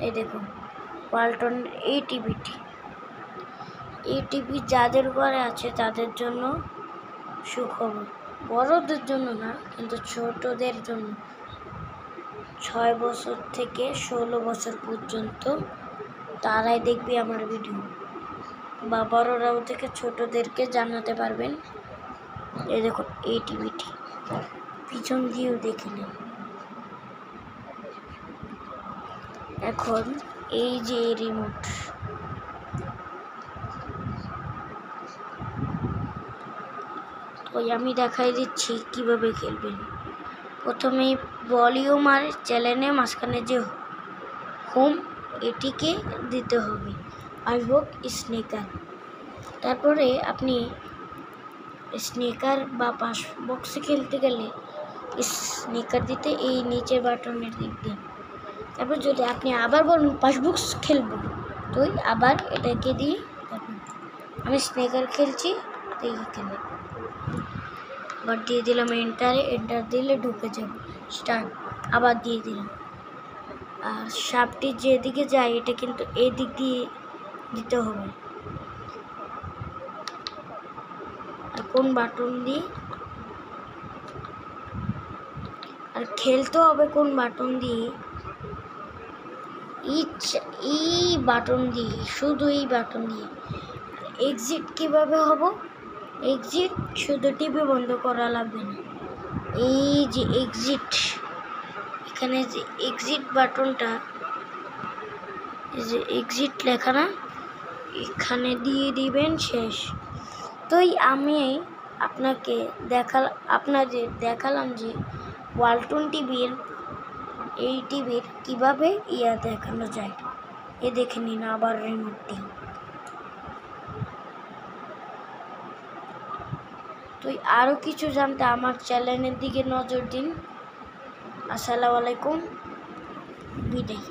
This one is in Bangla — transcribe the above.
এই দেখুন ওয়ালটন এই টিভিটি। এই টিভি যাদের ঘরে আছে তাদের জন্য সুখবর, বড়দের জন্য না কিন্তু ছোটদের জন্য। 6 বছর থেকে 16 বছর পর্যন্ত তারাই দেখবে আমার ভিডিও, বা বড়রাও থেকে ছোটদেরকে জানাতে পারবেন। এই দেখুন এই টিভিটি, পিছন দিয়েও দেখে নিন। এখন এই যে রিমোট, ওই আমি দেখাই দিচ্ছি কিভাবে খেলবেন। প্রথমে ভলিউম আর চ্যানেলে মাঝখানে যে হোম এটিকে দিতে হবে, আর হোক স্নেকার। তারপরে আপনি স্নেকার বা পাস বক্সে খেলতে গেলে স্নেকার দিতে এই নিচের বাটনের দিক দিন। তারপর যদি আপনি আবার বলুন পাস বক্স খেলবো, তো আবার এটাকে দিয়ে দেখুন আমি স্নেকার খেলছি, তো এখানে আবার দিয়ে দিলাম এন্টারে, এন্টার দিলে ঢুকে যাবে। স্টার্ট আবার দিয়ে দিলাম। আর সাপটি যেদিকে যায় এটা কিন্তু এদিক দিয়ে দিতে হবে। আর কোন বাটন দিয়ে, আর খেলতে হবে কোন বাটন দিয়ে, এই বাটন দিয়ে, শুধু এই বাটন দিয়ে। এক্সিট কিভাবে হবো? এক্সিট শুধু টিভি বন্ধ করা লাগবে না, এই যে এক্সিট, এখানে যে এক্সিট বাটনটা, এই যে এক্সিট লেখা না, এখানে দিয়ে দিবেন, শেষ। তো আমি আপনাদের দেখালাম যে ওয়ালটন টিভির এই টিভির কীভাবে দেখানো যায়। এ দেখে নিন আবার রিমোটটি। তো আরও কিছু জানতে আমার চ্যানেলের দিকে নজর দিন। আসসালামু আলাইকুম, বিদায়।